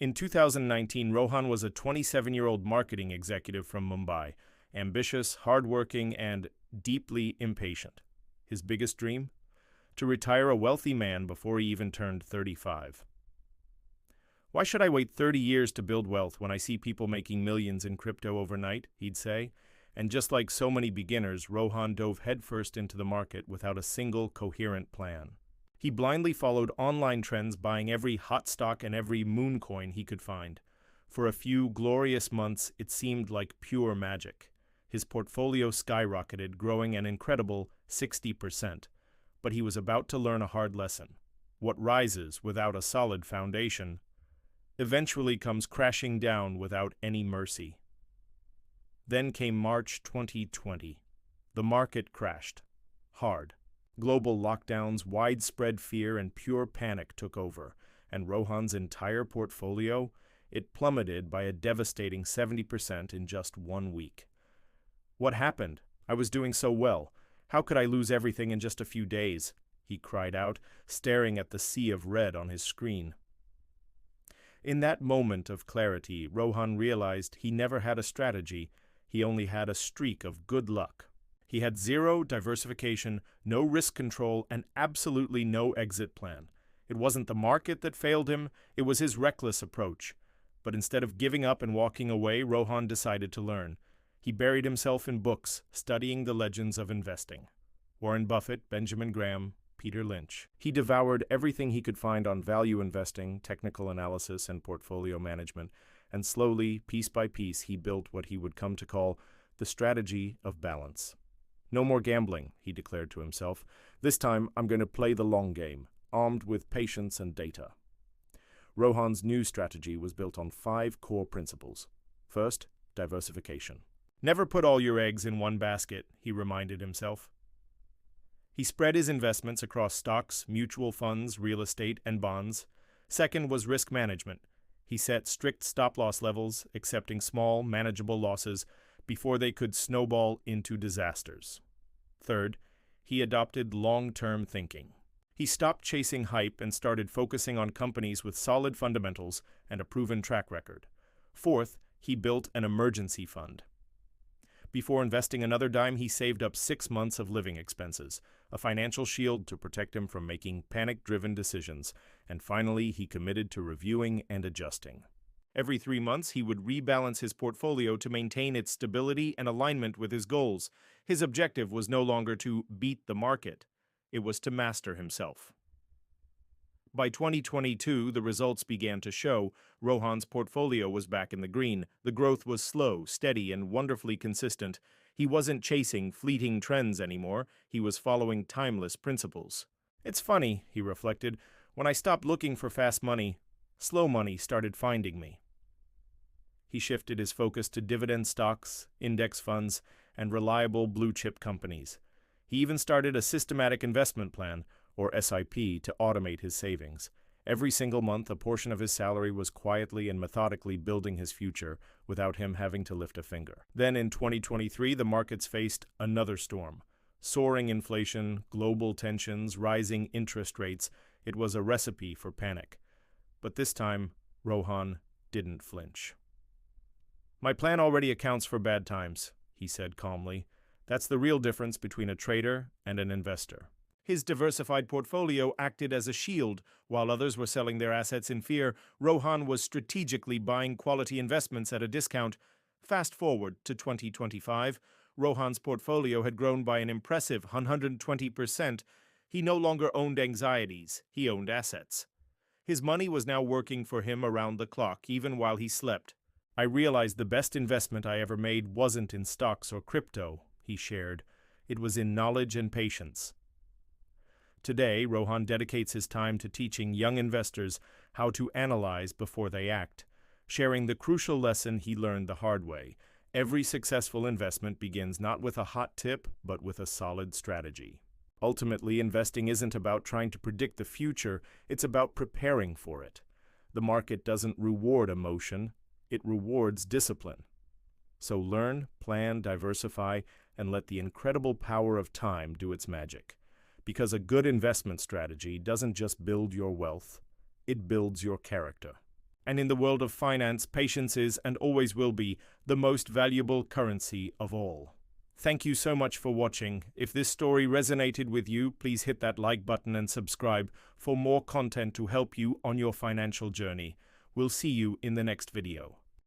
In 2019, Rohan was a 27-year-old marketing executive from Mumbai, ambitious, hardworking, and deeply impatient. His biggest dream? To retire a wealthy man before he even turned 35. "Why should I wait 30 years to build wealth when I see people making millions in crypto overnight?" he'd say. And just like so many beginners, Rohan dove headfirst into the market without a single coherent plan. He blindly followed online trends, buying every hot stock and every moon coin he could find. For a few glorious months, it seemed like pure magic. His portfolio skyrocketed, growing an incredible 60%. But he was about to learn a hard lesson. What rises without a solid foundation eventually comes crashing down without any mercy. Then came March 2020. The market crashed. Hard. Global lockdowns, widespread fear, and pure panic took over, and Rohan's entire portfolio, it plummeted by a devastating 70% in just 1 week. "What happened? I was doing so well. How could I lose everything in just a few days?" he cried out, staring at the sea of red on his screen. In that moment of clarity, Rohan realized he never had a strategy, he only had a streak of good luck. He had zero diversification, no risk control, and absolutely no exit plan. It wasn't the market that failed him, it was his reckless approach. But instead of giving up and walking away, Rohan decided to learn. He buried himself in books, studying the legends of investing. Warren Buffett, Benjamin Graham, Peter Lynch. He devoured everything he could find on value investing, technical analysis, and portfolio management, and slowly, piece by piece, he built what he would come to call the strategy of balance. "No more gambling," he declared to himself. "This time I'm going to play the long game, armed with patience and data." Rohan's new strategy was built on 5 core principles. First, diversification. "Never put all your eggs in one basket," he reminded himself. He spread his investments across stocks, mutual funds, real estate, and bonds. Second was risk management. He set strict stop-loss levels, accepting small, manageable losses before they could snowball into disasters. Third, he adopted long-term thinking. He stopped chasing hype and started focusing on companies with solid fundamentals and a proven track record. Fourth, he built an emergency fund. Before investing another dime, he saved up 6 months of living expenses, a financial shield to protect him from making panic-driven decisions, and finally, he committed to reviewing and adjusting. Every 3 months, he would rebalance his portfolio to maintain its stability and alignment with his goals. His objective was no longer to beat the market, it was to master himself. By 2022, the results began to show. Rohan's portfolio was back in the green. The growth was slow, steady, and wonderfully consistent. He wasn't chasing fleeting trends anymore. He was following timeless principles. "It's funny," he reflected, "when I stopped looking for fast money, slow money started finding me." He shifted his focus to dividend stocks, index funds, and reliable blue-chip companies. He even started a systematic investment plan, or SIP, to automate his savings. Every single month, a portion of his salary was quietly and methodically building his future without him having to lift a finger. Then in 2023, the markets faced another storm. Soaring inflation, global tensions, rising interest rates. It was a recipe for panic. But this time, Rohan didn't flinch. "My plan already accounts for bad times," he said calmly. "That's the real difference between a trader and an investor." His diversified portfolio acted as a shield. While others were selling their assets in fear, Rohan was strategically buying quality investments at a discount. Fast forward to 2025, Rohan's portfolio had grown by an impressive 120%. He no longer owned anxieties, he owned assets. His money was now working for him around the clock, even while he slept. "I realized the best investment I ever made wasn't in stocks or crypto," he shared. "It was in knowledge and patience." Today, Rohan dedicates his time to teaching young investors how to analyze before they act, sharing the crucial lesson he learned the hard way. Every successful investment begins not with a hot tip, but with a solid strategy. Ultimately, investing isn't about trying to predict the future, it's about preparing for it. The market doesn't reward emotion, it rewards discipline. So learn, plan, diversify, and let the incredible power of time do its magic. Because a good investment strategy doesn't just build your wealth, it builds your character. And in the world of finance, patience is and always will be the most valuable currency of all. Thank you so much for watching. If this story resonated with you, please hit that like button and subscribe for more content to help you on your financial journey. We'll see you in the next video.